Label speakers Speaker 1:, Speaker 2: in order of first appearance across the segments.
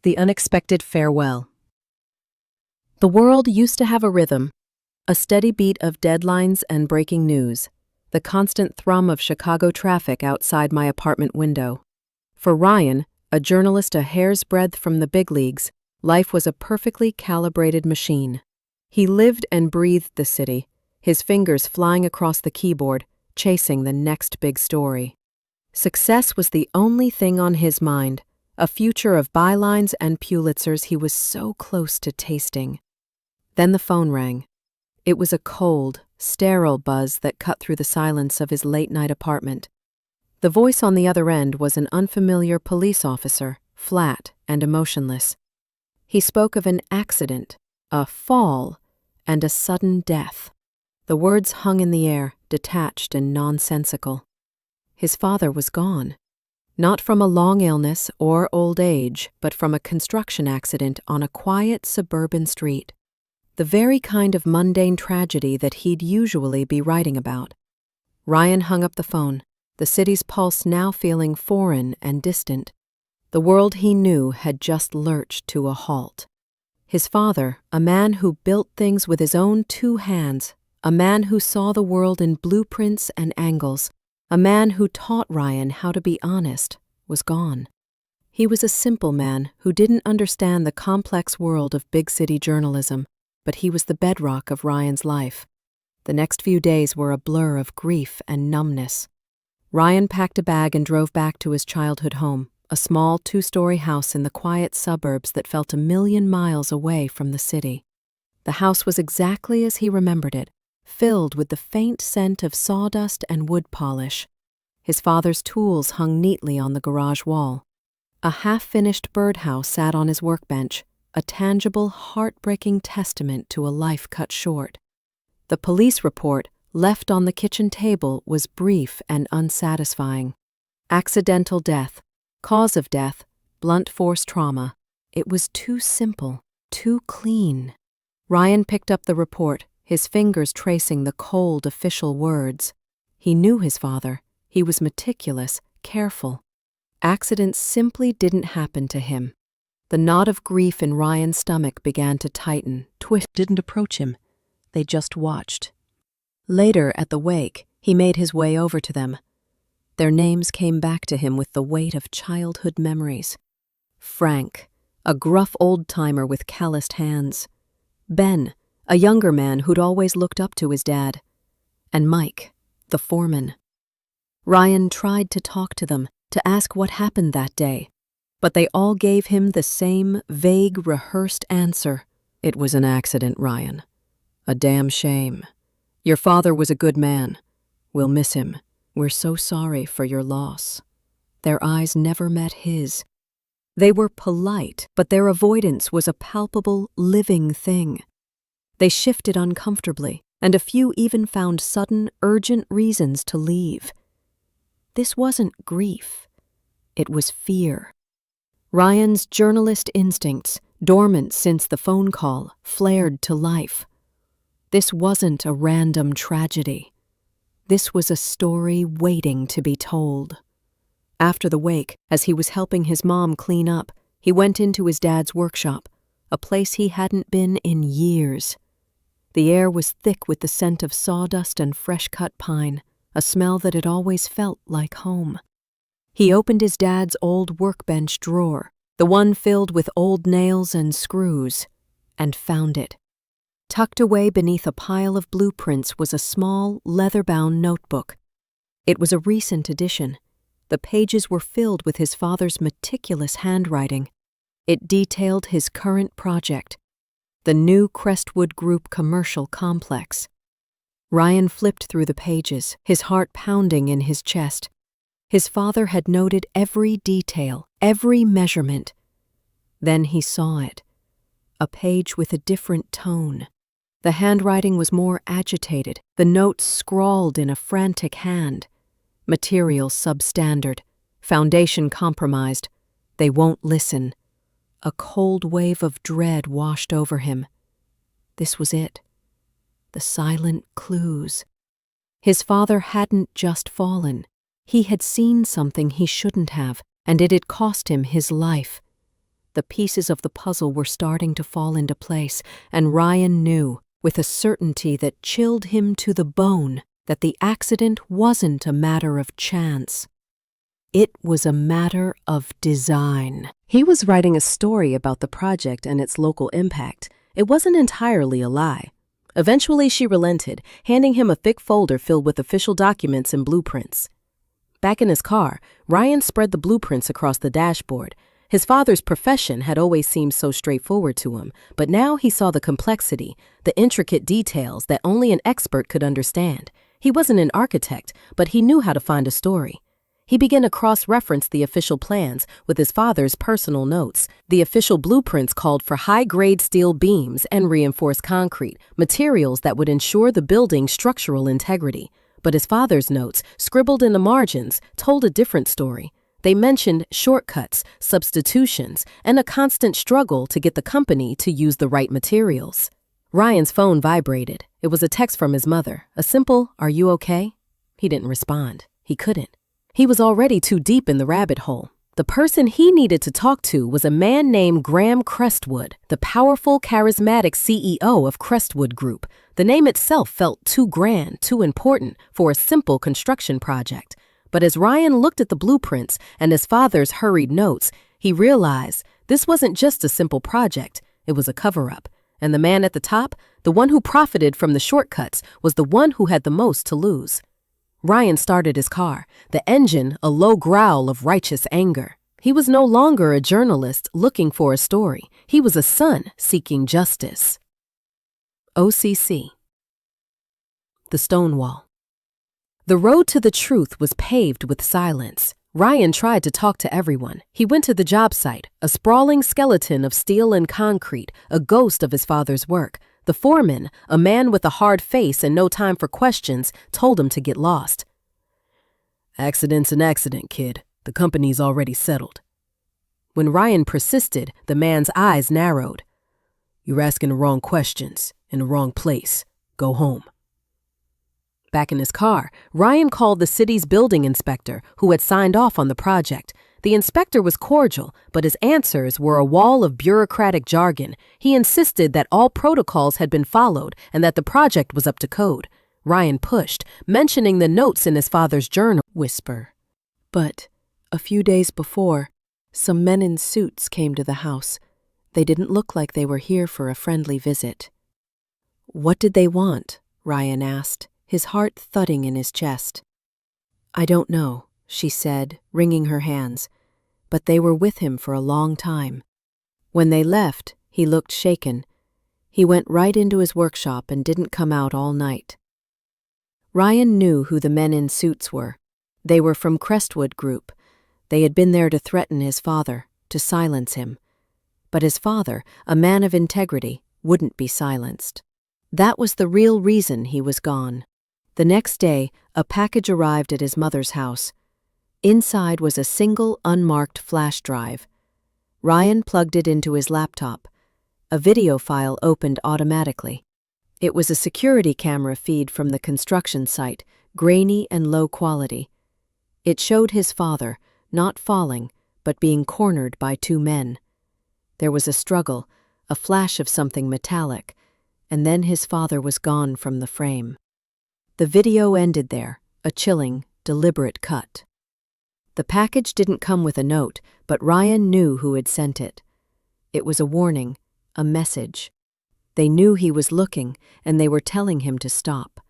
Speaker 1: The Unexpected Farewell. The world used to have a rhythm, a steady beat of deadlines and breaking news, the constant thrum of Chicago traffic outside my apartment window. For Ryan, a journalist a hair's breadth from the big leagues, life was a perfectly calibrated machine. He lived and breathed the city, his fingers flying across the keyboard, chasing the next big story. Success was the only thing on his mind, a future of bylines and Pulitzers he was so close to tasting. Then the phone rang. It was a cold, sterile buzz that cut through the silence of his late-night apartment. The voice on the other end was an unfamiliar police officer, flat and emotionless. He spoke of an accident, a fall, and a sudden death. The words hung in the air, detached and nonsensical. His father was gone. Not from a long illness or old age, but from a construction accident on a quiet suburban street. The very kind of mundane tragedy that he'd usually be writing about. Ryan hung up the phone, the city's pulse now feeling foreign and distant. The world he knew had just lurched to a halt. His father, a man who built things with his own two hands, a man who saw the world in blueprints and angles, a man who taught Ryan how to be honest, was gone. He was a simple man who didn't understand the complex world of big city journalism, but he was the bedrock of Ryan's life. The next few days were a blur of grief and numbness. Ryan packed a bag and drove back to his childhood home, a small two-story house in the quiet suburbs that felt 1,000,000 miles away from the city. The house was exactly as he remembered it, filled with the faint scent of sawdust and wood polish. His father's tools hung neatly on the garage wall. A half-finished birdhouse sat on his workbench, a tangible, heartbreaking testament to a life cut short. The police report, left on the kitchen table, was brief and unsatisfying. Accidental death, cause of death, blunt force trauma. It was too simple, too clean. Ryan picked up the report, his fingers tracing the cold official words. He knew his father. He was meticulous, careful. Accidents simply didn't happen to him. The knot of grief in Ryan's stomach began to tighten. Twist didn't approach him. They just watched. Later, at the wake, he made his way over to them. Their names came back to him with the weight of childhood memories. Frank, a gruff old-timer with calloused hands. Ben, a younger man who'd always looked up to his dad. And Mike, the foreman. Ryan tried to talk to them, to ask what happened that day, but they all gave him the same vague, rehearsed answer. It was an accident, Ryan. A damn shame. Your father was a good man. We'll miss him. We're so sorry for your loss. Their eyes never met his. They were polite, but their avoidance was a palpable, living thing. They shifted uncomfortably, and a few even found sudden, urgent reasons to leave. This wasn't grief. It was fear. Ryan's journalist instincts, dormant since the phone call, flared to life. This wasn't a random tragedy. This was a story waiting to be told. After the wake, as he was helping his mom clean up, he went into his dad's workshop, a place he hadn't been in years. The air was thick with the scent of sawdust and fresh-cut pine, a smell that had always felt like home. He opened his dad's old workbench drawer, the one filled with old nails and screws, and found it. Tucked away beneath a pile of blueprints was a small, leather-bound notebook. It was a recent edition. The pages were filled with his father's meticulous handwriting. It detailed his current project, the new Crestwood Group commercial complex. Ryan flipped through the pages, his heart pounding in his chest. His father had noted every detail, every measurement. Then he saw it. A page with a different tone. The handwriting was more agitated, the notes scrawled in a frantic hand. Material substandard, foundation compromised. They won't listen. A cold wave of dread washed over him. This was it. The silent clues. His father hadn't just fallen. He had seen something he shouldn't have, and it had cost him his life. The pieces of the puzzle were starting to fall into place, and Ryan knew, with a certainty that chilled him to the bone, that the accident wasn't a matter of chance. It was a matter of design. He was writing a story about the project and its local impact. It wasn't entirely a lie. Eventually, she relented, handing him a thick folder filled with official documents and blueprints. Back in his car, Ryan spread the blueprints across the dashboard. His father's profession had always seemed so straightforward to him, but now he saw the complexity, the intricate details that only an expert could understand. He wasn't an architect, but he knew how to find a story. He began to cross-reference the official plans with his father's personal notes. The official blueprints called for high-grade steel beams and reinforced concrete, materials that would ensure the building's structural integrity. But his father's notes, scribbled in the margins, told a different story. They mentioned shortcuts, substitutions, and a constant struggle to get the company to use the right materials. Ryan's phone vibrated. It was a text from his mother, a simple, "Are you okay?" He didn't respond. He couldn't. He was already too deep in the rabbit hole. The person he needed to talk to was a man named Graham Crestwood, the powerful, charismatic CEO of Crestwood Group. The name itself felt too grand, too important for a simple construction project. But as Ryan looked at the blueprints and his father's hurried notes, he realized this wasn't just a simple project, it was a cover-up. And the man at the top, the one who profited from the shortcuts, was the one who had the most to lose. Ryan started his car, the engine a low growl of righteous anger. He was no longer a journalist looking for a story. He was a son seeking justice. OCC. The Stonewall. The road to the truth was paved with silence. Ryan tried to talk to everyone. He went to the job site, a sprawling skeleton of steel and concrete, a ghost of his father's work. The foreman, a man with a hard face and no time for questions, told him to get lost. "Accident's an accident, kid. The company's already settled." When Ryan persisted, the man's eyes narrowed. "You're asking the wrong questions, in the wrong place. Go home." Back in his car, Ryan called the city's building inspector, who had signed off on the project. The inspector was cordial, but his answers were a wall of bureaucratic jargon. He insisted that all protocols had been followed and that the project was up to code. Ryan pushed, mentioning the notes in his father's journal. Whisper. But a few days before, some men in suits came to the house. They didn't look like they were here for a friendly visit. "What did they want?" Ryan asked, his heart thudding in his chest. "I don't know," she said, wringing her hands, "but they were with him for a long time. When they left, he looked shaken. He went right into his workshop and didn't come out all night." Ryan knew who the men in suits were. They were from Crestwood Group. They had been there to threaten his father, to silence him. But his father, a man of integrity, wouldn't be silenced. That was the real reason he was gone. The next day, a package arrived at his mother's house. Inside was a single, unmarked flash drive. Ryan plugged it into his laptop. A video file opened automatically. It was a security camera feed from the construction site, grainy and low quality. It showed his father, not falling, but being cornered by two men. There was a struggle, a flash of something metallic, and then his father was gone from the frame. The video ended there, a chilling, deliberate cut. The package didn't come with a note, but Ryan knew who had sent it. It was a warning, a message. They knew he was looking, and they were telling him to stop.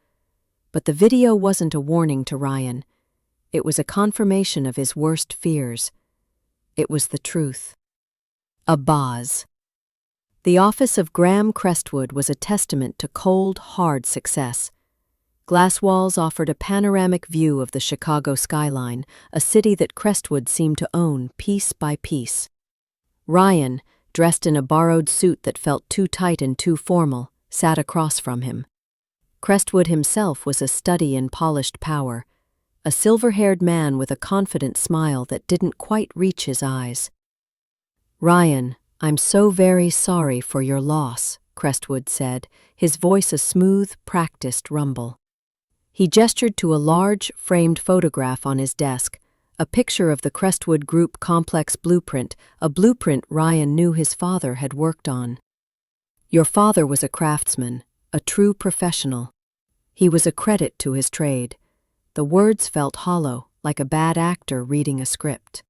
Speaker 1: But the video wasn't a warning to Ryan. It was a confirmation of his worst fears. It was the truth. A Boz. The office of Graham Crestwood was a testament to cold, hard success. Glass walls offered a panoramic view of the Chicago skyline, a city that Crestwood seemed to own piece by piece. Ryan, dressed in a borrowed suit that felt too tight and too formal, sat across from him. Crestwood himself was a study in polished power, a silver-haired man with a confident smile that didn't quite reach his eyes. "Ryan, I'm so very sorry for your loss," Crestwood said, his voice a smooth, practiced rumble. He gestured to a large, framed photograph on his desk, A picture of the Crestwood Group complex blueprint, a blueprint Ryan knew his father had worked on. Your father was a craftsman, a true professional. He was a credit to his trade. The words felt hollow, like a bad actor reading a script.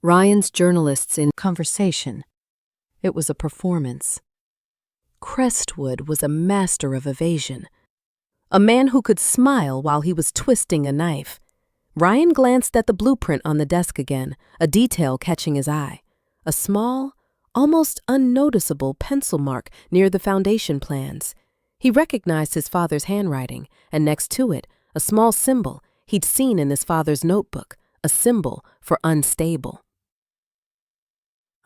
Speaker 1: Ryan's journalists in conversation. It was a performance. Crestwood was a master of evasion. A man who could smile while he was twisting a knife. Ryan glanced at the blueprint on the desk again, a detail catching his eye. A small, almost unnoticeable pencil mark near the foundation plans. He recognized his father's handwriting, and next to it, a small symbol he'd seen in his father's notebook, a symbol for unstable.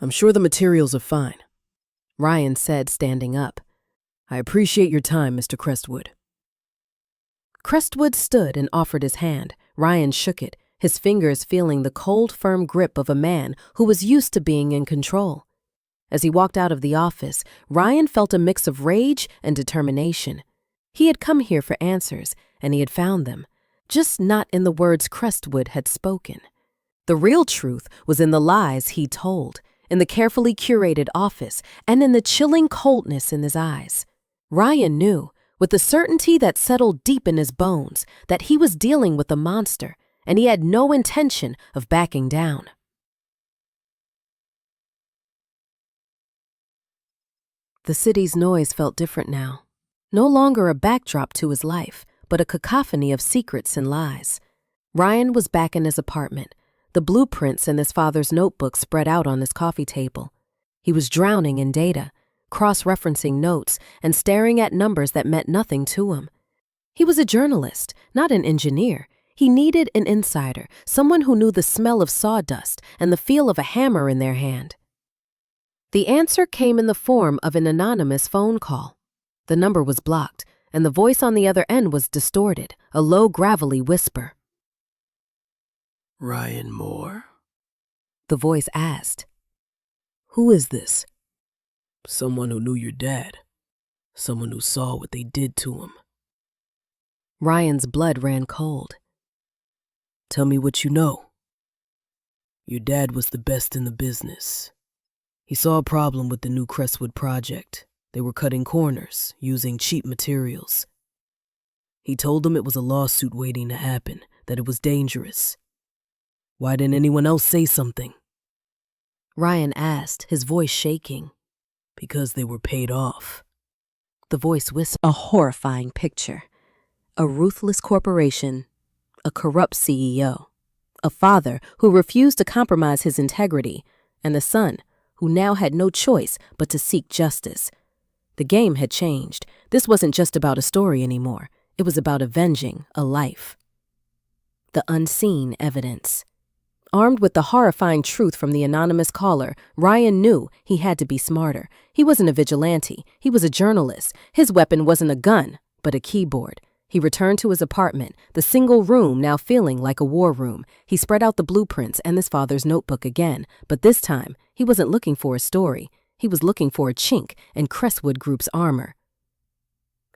Speaker 2: "I'm sure the materials are fine,"
Speaker 1: Ryan said, standing up.
Speaker 2: "I appreciate your time, Mr. Crestwood."
Speaker 1: Crestwood stood and offered his hand. Ryan shook it, his fingers feeling the cold, firm grip of a man who was used to being in control. As he walked out of the office, Ryan felt a mix of rage and determination. He had come here for answers, and he had found them, just not in the words Crestwood had spoken. The real truth was in the lies he told, in the carefully curated office, and in the chilling coldness in his eyes. Ryan knew, with the certainty that settled deep in his bones, that he was dealing with a monster, and he had no intention of backing down. The city's noise felt different now. No longer a backdrop to his life, but a cacophony of secrets and lies. Ryan was back in his apartment, the blueprints in his father's notebook spread out on his coffee table. He was drowning in data, cross-referencing notes and staring at numbers that meant nothing to him. He was a journalist, not an engineer. He needed an insider, someone who knew the smell of sawdust and the feel of a hammer in their hand. The answer came in the form of an anonymous phone call. The number was blocked, and the voice on the other end was distorted, a low, gravelly whisper.
Speaker 2: "Ryan Moore?"
Speaker 1: The voice asked.
Speaker 2: "Who is this?" "Someone who knew your dad. Someone who saw what they did to him."
Speaker 1: Ryan's blood ran cold.
Speaker 2: "Tell me what you know." "Your dad was the best in the business. He saw a problem with the new Crestwood project. They were cutting corners, using cheap materials. He told them it was a lawsuit waiting to happen, that it was dangerous. Why didn't anyone else say something?"
Speaker 1: Ryan asked, his voice shaking.
Speaker 2: "Because they were paid off."
Speaker 1: The voice whispered. A horrifying picture. A ruthless corporation, a corrupt CEO, a father who refused to compromise his integrity, and a son who now had no choice but to seek justice. The game had changed. This wasn't just about a story anymore. It was about avenging a life. The unseen evidence. Armed with the horrifying truth from the anonymous caller, Ryan knew he had to be smarter. He wasn't a vigilante. He was a journalist. His weapon wasn't a gun, but a keyboard. He returned to his apartment, the single room now feeling like a war room. He spread out the blueprints and his father's notebook again, but this time, he wasn't looking for a story. He was looking for a chink in Crestwood Group's armor.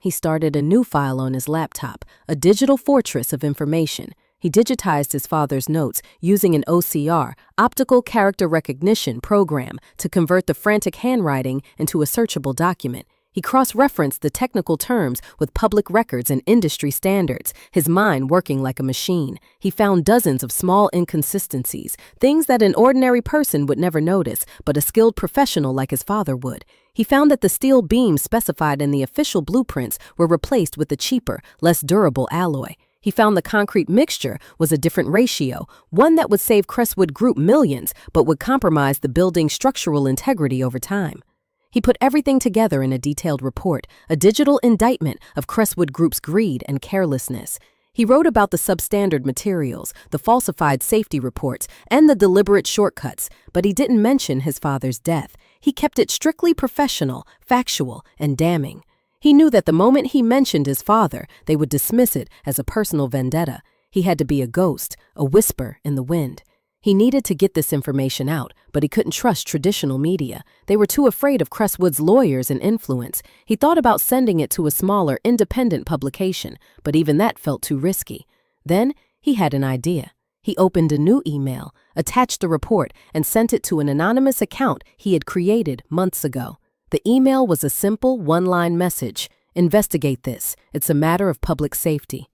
Speaker 1: He started a new file on his laptop, a digital fortress of information. He digitized his father's notes using an OCR, optical character recognition program, to convert the frantic handwriting into a searchable document. He cross-referenced the technical terms with public records and industry standards, his mind working like a machine. He found dozens of small inconsistencies, things that an ordinary person would never notice, but a skilled professional like his father would. He found that the steel beams specified in the official blueprints were replaced with a cheaper, less durable alloy. He found the concrete mixture was a different ratio, one that would save Crestwood Group millions, but would compromise the building's structural integrity over time. He put everything together in a detailed report, a digital indictment of Crestwood Group's greed and carelessness. He wrote about the substandard materials, the falsified safety reports, and the deliberate shortcuts, but he didn't mention his father's death. He kept it strictly professional, factual, and damning. He knew that the moment he mentioned his father, they would dismiss it as a personal vendetta. He had to be a ghost, a whisper in the wind. He needed to get this information out, but he couldn't trust traditional media. They were too afraid of Crestwood's lawyers and influence. He thought about sending it to a smaller, independent publication, but even that felt too risky. Then he had an idea. He opened a new email, attached the report, and sent it to an anonymous account he had created months ago. The email was a simple one-line message: "Investigate this. It's a matter of public safety."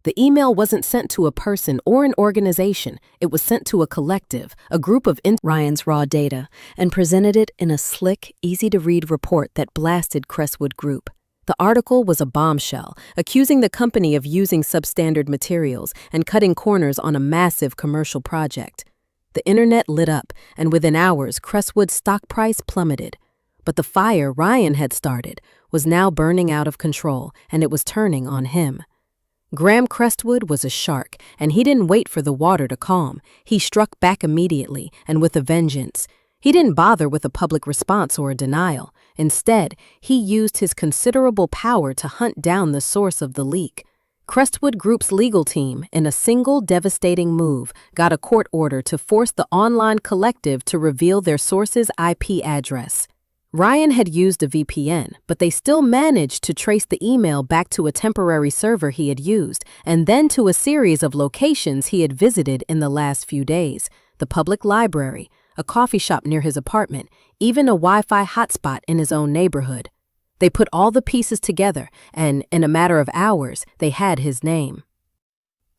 Speaker 1: The email wasn't sent to a person or an organization. It was sent to a collective, a group of Ryan's raw data, and presented it in a slick, easy-to-read report that blasted Crestwood Group. The article was a bombshell, accusing the company of using substandard materials and cutting corners on a massive commercial project. The internet lit up, and within hours, Crestwood's stock price plummeted. But the fire Ryan had started was now burning out of control, and it was turning on him. Graham Crestwood was a shark, and he didn't wait for the water to calm. He struck back immediately, and with a vengeance. He didn't bother with a public response or a denial. Instead, he used his considerable power to hunt down the source of the leak. Crestwood Group's legal team, in a single devastating move, got a court order to force the online collective to reveal their source's IP address. Ryan had used a VPN, but they still managed to trace the email back to a temporary server he had used, and then to a series of locations he had visited in the last few days: the public library, a coffee shop near his apartment, even a Wi-Fi hotspot in his own neighborhood. They put all the pieces together, and in a matter of hours, they had his name.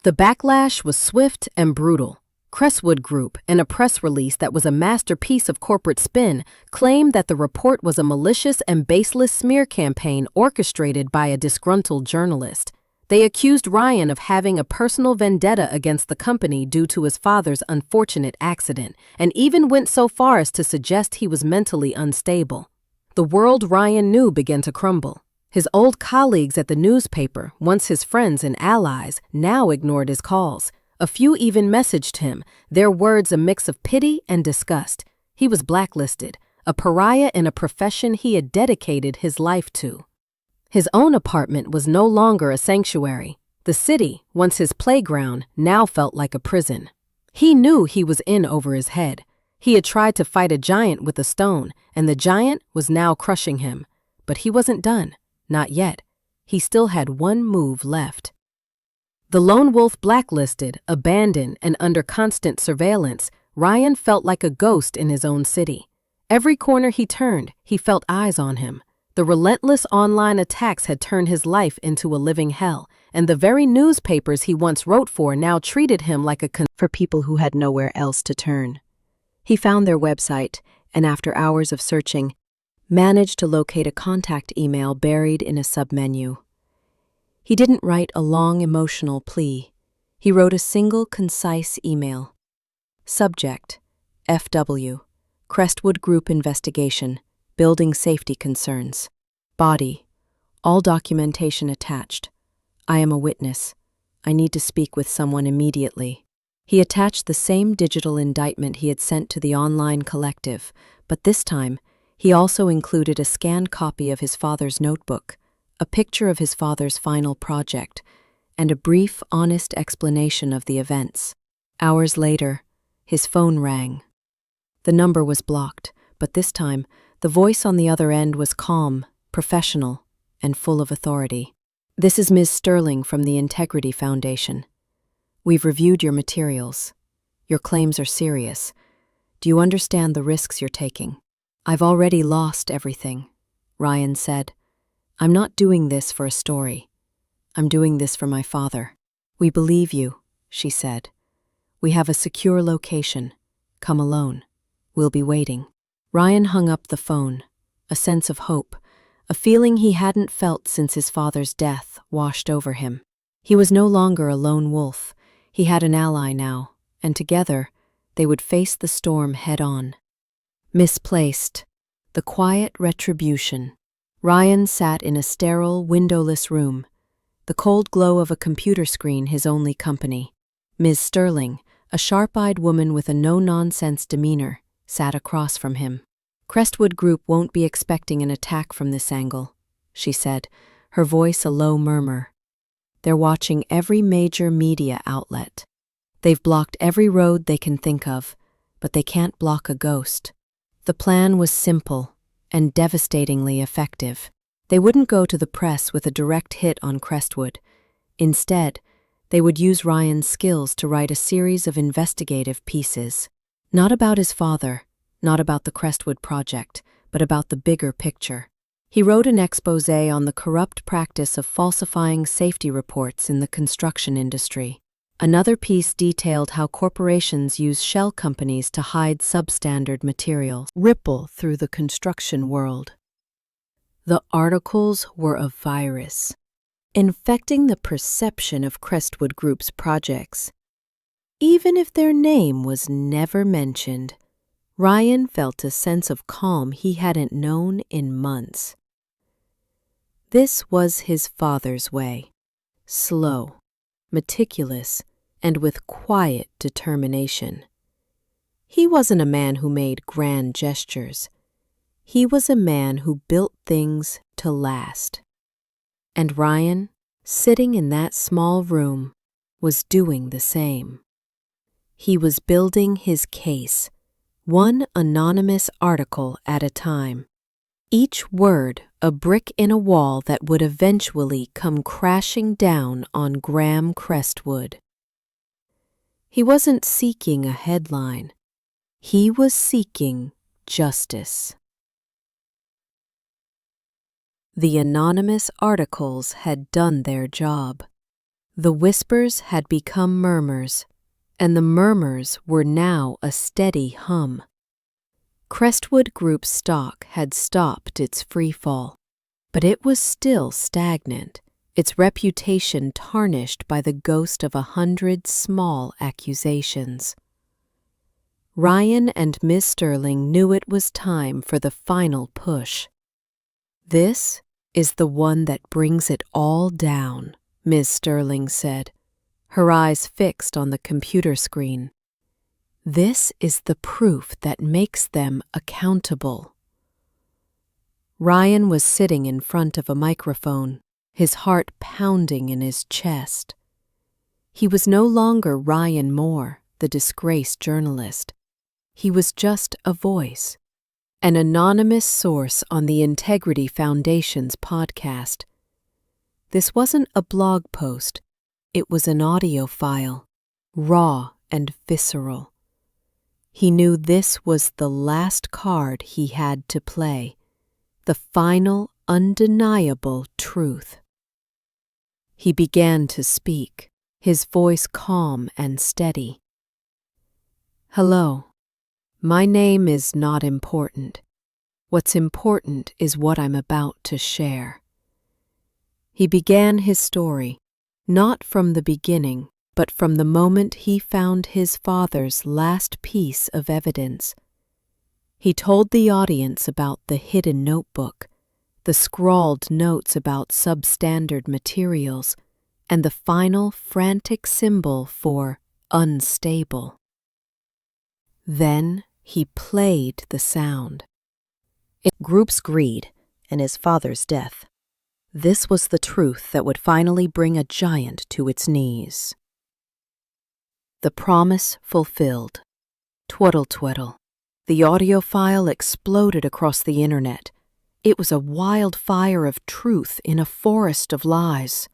Speaker 1: The backlash was swift and brutal. Crestwood Group, in a press release that was a masterpiece of corporate spin, claimed that the report was a malicious and baseless smear campaign orchestrated by a disgruntled journalist. They accused Ryan of having a personal vendetta against the company due to his father's unfortunate accident, and even went so far as to suggest he was mentally unstable. The world Ryan knew began to crumble. His old colleagues at the newspaper, once his friends and allies, now ignored his calls. A few even messaged him, their words a mix of pity and disgust. He was blacklisted, a pariah in a profession he had dedicated his life to. His own apartment was no longer a sanctuary. The city, once his playground, now felt like a prison. He knew he was in over his head. He had tried to fight a giant with a stone, and the giant was now crushing him. But he wasn't done. Not yet. He still had one move left. The lone wolf blacklisted, abandoned, and under constant surveillance, Ryan felt like a ghost in his own city. Every corner he turned, he felt eyes on him. The relentless online attacks had turned his life into a living hell, and the very newspapers he once wrote for now treated him like for people who had nowhere else to turn. He found their website, and after hours of searching, managed to locate a contact email buried in a submenu. He didn't write a long emotional plea. He wrote a single concise email. Subject: FW, Crestwood Group Investigation, Building Safety Concerns. Body: all documentation attached. I am a witness. I need to speak with someone immediately. He attached the same digital indictment he had sent to the online collective, but this time he also included a scanned copy of his father's notebook, a picture of his father's final project, and a brief, honest explanation of the events. Hours later, his phone rang. The number was blocked, but this time, the voice on the other end was calm, professional, and full of authority. This is Ms. Sterling from the Integrity Foundation. We've reviewed your materials. Your claims are serious. Do you understand the risks you're taking? I've already lost everything, Ryan said. I'm not doing this for a story. I'm doing this for my father. We believe you, she said. We have a secure location. Come alone. We'll be waiting. Ryan hung up the phone. A sense of hope, a feeling he hadn't felt since his father's death, washed over him. He was no longer a lone wolf. He had an ally now, and together they would face the storm head-on. Misplaced. The quiet retribution. Ryan sat in a sterile, windowless room, the cold glow of a computer screen his only company. Ms. Sterling, a sharp-eyed woman with a no-nonsense demeanor, sat across from him. Crestwood Group won't be expecting an attack from this angle, she said, her voice a low murmur. They're watching every major media outlet. They've blocked every road they can think of, but they can't block a ghost. The plan was simple and devastatingly effective. They wouldn't go to the press with a direct hit on Crestwood. Instead, They would use Ryan's skills to write a series of investigative pieces, not about his father, not about the Crestwood project, but about the bigger picture. He wrote an exposé on the corrupt practice of falsifying safety reports in the construction industry. Another piece detailed how corporations use shell companies to hide substandard materials, ripple through the construction world. The articles were a virus, infecting the perception of Crestwood Group's projects. Even if their name was never mentioned, Ryan felt a sense of calm he hadn't known in months. This was his father's way, slow, meticulous, and with quiet determination. He wasn't a man who made grand gestures. He was a man who built things to last. And Ryan, sitting in that small room, was doing the same. He was building his case, one anonymous article at a time. Each word a brick in a wall that would eventually come crashing down on Graham Crestwood. He wasn't seeking a headline. He was seeking justice. The anonymous articles had done their job. The whispers had become murmurs, and the murmurs were now a steady hum. Crestwood Group's stock had stopped its freefall, but it was still stagnant, its reputation tarnished by the ghost of 100 small accusations. Ryan and Miss Sterling knew it was time for the final push. "This is the one that brings it all down," Miss Sterling said, her eyes fixed on the computer screen. "This is the proof that makes them accountable." Ryan was sitting in front of a microphone, his heart pounding in his chest. He was no longer Ryan Moore, the disgraced journalist. He was just a voice, an anonymous source on the Integrity Foundation's podcast. This wasn't a blog post. It was an audio file, raw and visceral. He knew this was the last card he had to play, the final, undeniable truth. He began to speak, his voice calm and steady. "Hello. My name is not important. What's important is what I'm about to share." He began his story, not from the beginning, but from the moment he found his father's last piece of evidence. He told the audience about the hidden notebook, the scrawled notes about substandard materials, and the final frantic symbol for unstable. Then he played the sound. Group's greed and his father's death. This was the truth that would finally bring a giant to its knees. The promise fulfilled. Twaddle twaddle. The audio file exploded across the internet. It was a wildfire of truth in a forest of lies.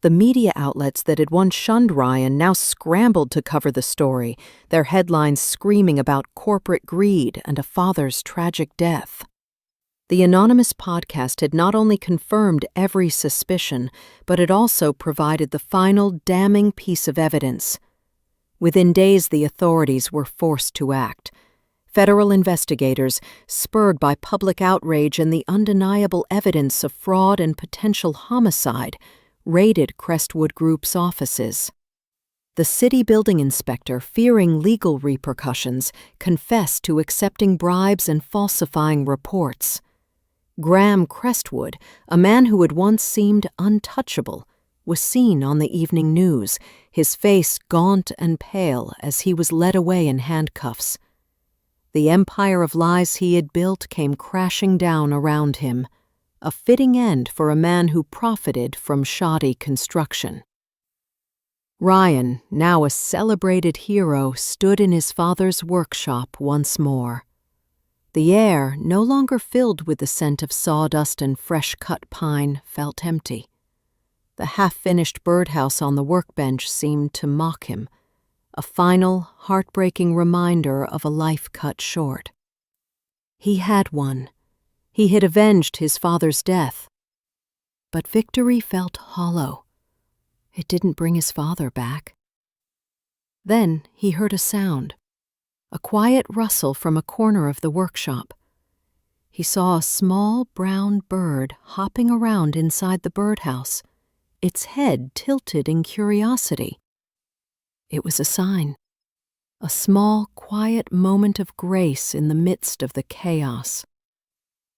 Speaker 1: The media outlets that had once shunned Ryan now scrambled to cover the story, their headlines screaming about corporate greed and a father's tragic death. The anonymous podcast had not only confirmed every suspicion, but it also provided the final damning piece of evidence. Within days, the authorities were forced to act. Federal investigators, spurred by public outrage and the undeniable evidence of fraud and potential homicide, raided Crestwood Group's offices. The city building inspector, fearing legal repercussions, confessed to accepting bribes and falsifying reports. Graham Crestwood, a man who had once seemed untouchable, was seen on the evening news, his face gaunt and pale as he was led away in handcuffs. The empire of lies he had built came crashing down around him, a fitting end for a man who profited from shoddy construction. Ryan, now a celebrated hero, stood in his father's workshop once more. The air, no longer filled with the scent of sawdust and fresh-cut pine, felt empty. The half-finished birdhouse on the workbench seemed to mock him, a final, heartbreaking reminder of a life cut short. He had won. He had avenged his father's death. But victory felt hollow. It didn't bring his father back. Then he heard a sound, a quiet rustle from a corner of the workshop. He saw a small brown bird hopping around inside the birdhouse, its head tilted in curiosity. It was a sign, a small, quiet moment of grace in the midst of the chaos.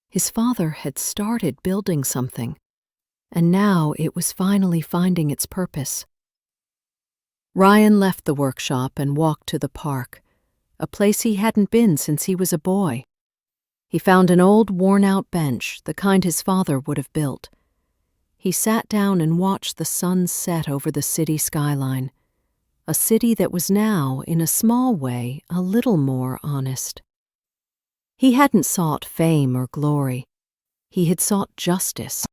Speaker 1: His father had started building something, and now it was finally finding its purpose. Ryan left the workshop and walked to the park, a place he hadn't been since he was a boy. He found an old, worn-out bench, the kind his father would have built. He sat down and watched the sun set over the city skyline, a city that was now, in a small way, a little more honest. He hadn't sought fame or glory. He had sought justice.